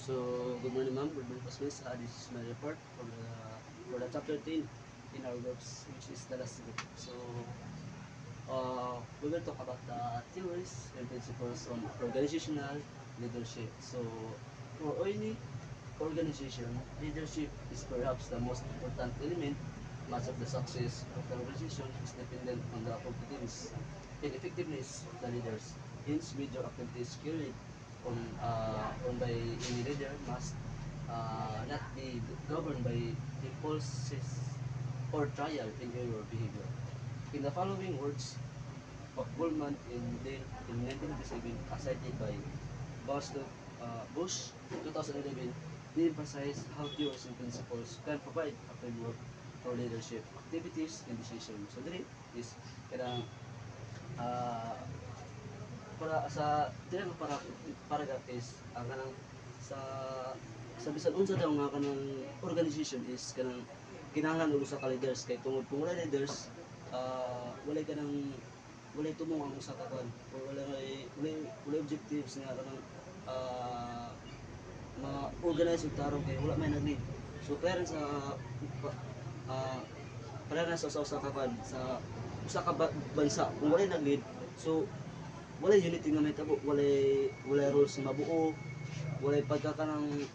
So, good morning ma'am, good morning Pasmis. This is my report for the chapter 10 in our groups, which is the last group. So, we will talk about the theories and principles on organizational leadership. So, for any organization, leadership is perhaps the most important element. Much of the success of the organization is dependent on the competence and effectiveness of the leaders. Hence, major activities carried on by any leader must not be governed by impulses or trial and error behavior. In the following words of Goldman in 1997, cited by Bush 2011, they emphasize how theories and principles can provide a framework for leadership activities and decisions. So, dili is kanang uh, para sa dili para paragraph is ang kanang sa bisan unsa daw nga kanang organization is kanang kinahanglan og usa ka leaders kay tungod kung wala leaders walay kanang walay tumong ang usa ka kwan or walay objectives nga kanang ma-organize og tarong kay wala may nag-lead. So kaya rin sa uh, para na sa usa ka kwan sa usa ka bansa kung wala nag-lead, so wala unity nga may tabo, wala rules nga mabuo, wala pagkakanang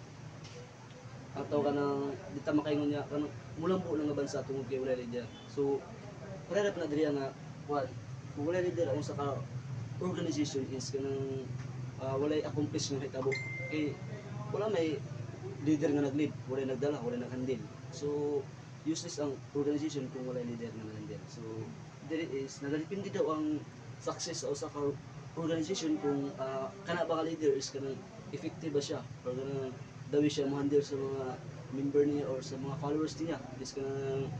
ataw ka ng di ta makaingon niya kanang mulang buo nga bansa tungod kay wala leader. So para na diri nga kwan kung wala leader ang usa ka organization is kanang walay accomplish nga hitabo kay wala may leader nga nag-lead, wala nagdala, wala nag-handle. So useless ang organization kung wala leader nga nag-handle. So diri is nagadepende daw ang success sa usa ka organization kung kana ba ka leader is kanang effective ba siya or kanang dawi siya mo-handle sa mga member niya or sa mga followers niya is kanang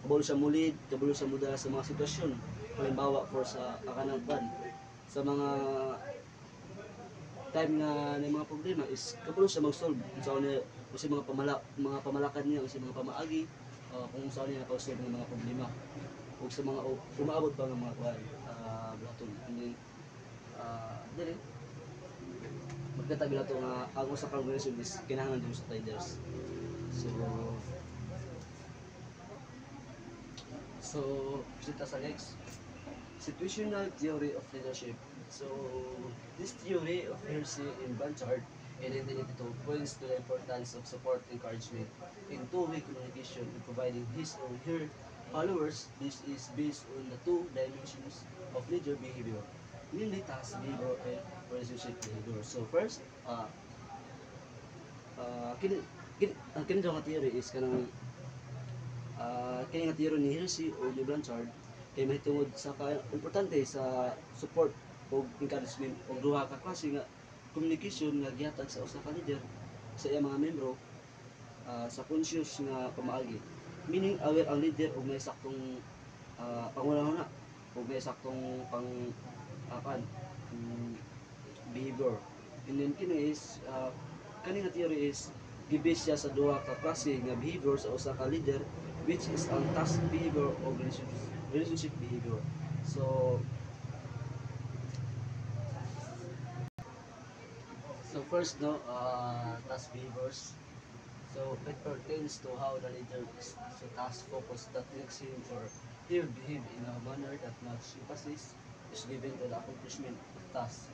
kabalo siya mo-lead, kabalo siya mudala sa mga sitwasyon. Halimbawa for sa kanang pan sa mga time nga na mga problema is kabalo siya mag-solve kung saan niya kung mga pamalakan niya kung mga pamaagi kung saan niya nakasolve ng mga problema o sa mga umaabot pa ng mga kuwan blaton and then dili magkatabi na ito nga ang usa ka organization is kinahanglan din sa leaders. So kita sa next situational theory of leadership. So this theory of Hersey and Blanchard in 1982 points to the importance of support, encouragement, and two-way communication in providing his or her followers. This is based on the two dimensions of leader behavior, namely task behavior and relationship behavior. So first, kini daw nga theory is kanang kini nga theory ni Hersey o ni Blanchard kay mahitungod sa importante sa support o encouragement o duha ka klase nga communication nga gihatag sa usa ka leader sa iyang mga membro sa conscious nga pamaagi, meaning aware ang leader og may saktong pangunahuna og may saktong behavior. And then kini is kani nga theory is gibase siya sa duha ka klase nga behavior sa usa ka leader, which is ang task behavior o relationship behavior. So first task behaviors. So it pertains to how the leader is so task focused that makes him or her behave in a manner that much emphasis is given to the accomplishment of tasks,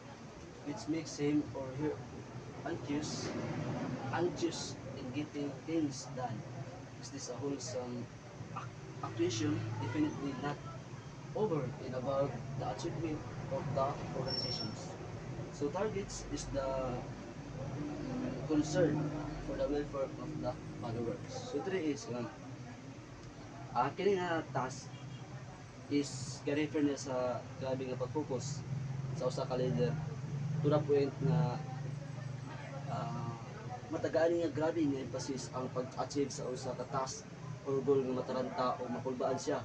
which makes him or her anxious in getting things done. Is this a wholesome actuation? Definitely not over and above the achievement of the organizations. So targets is the concern for the welfare of the followers. So three is kini nga task is ka-refer niya sa grabe nga pag-focus sa usa ka leader to the point na matagaan nga grabe nga emphasis ang pag-achieve sa usa ka task or goal nga mataranta o makulbaan siya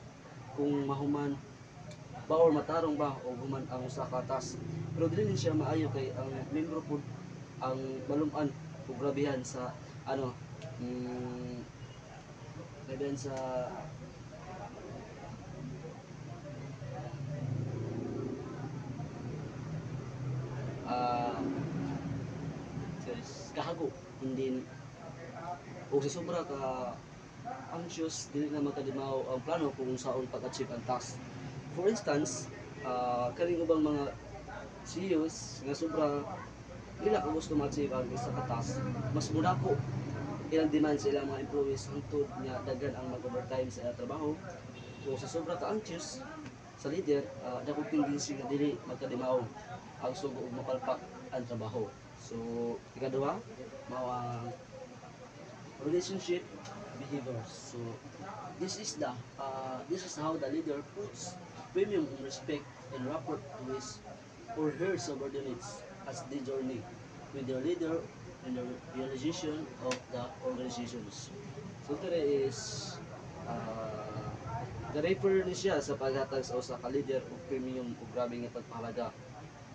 kung mahuman ba or matarong ba o human ang usa ka task. Pero dili siya maayo kay ang membro pud ang maluman o grabehan sa grabehan sa is kahago, hindi o sa sobra ka anxious, dili na makadimaw ang plano kung saan pag-achieve ang task. For instance, kaning ubang mga CEOs nga sobra dili ka gusto ma-achieve ang isa ka task, mas mudako ilang demand sa ilang mga employees hangtod nga daghan ang mag-overtime sa ilang trabaho. O sa sobra ka anxious sa leader, dako tendency nga dili magkadimaw ang sugo ug mapalpak ang trabaho. So ikaduha mao ang relationship behaviors. So this is how the leader puts premium on respect and rapport to his or her subordinates as they journey with their leader and the realization of the organizations. So today is ga-refer ni siya sa paghatag sa usa ka leader og premium ug grabe nga pagpahalaga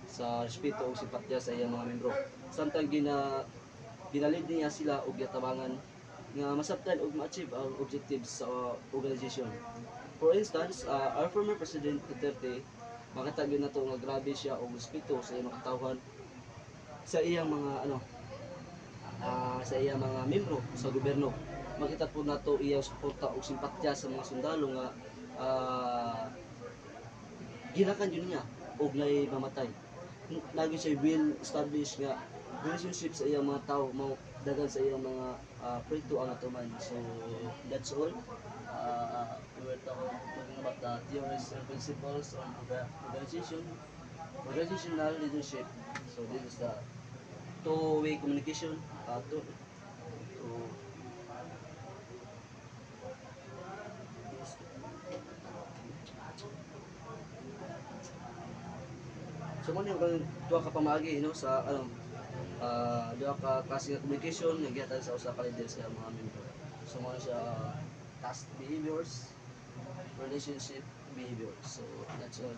sa respeto ug simpatya sa iyang mga membro. Samtang ginalid niya sila og gatabangan nga masabtan ug ma-achieve ang objectives sa organization. For instance, our former President Duterte, makita gyud nato nga grabe siya og respeto sa iyang mga katawhan, sa iyang mga sa iyang mga membro sa gobyerno. Makita po nato iyang suporta ug simpatya sa mga sundalo nga gilakan yun niya og nay mamatay. Lagi siya will establish nga relationship sa iyang mga tao, mao dagan sa iyang mga proyekto ang atuman. So that's all. We were talking about the theories and principles on organizational leadership. So this is the two-way communication. So mo yung duha ka pamaagi sa duha ka klase nga communication nga gihatag sa usa ka leader sa mga membro. So mo siya task behaviors, relationship behaviors. So that's all.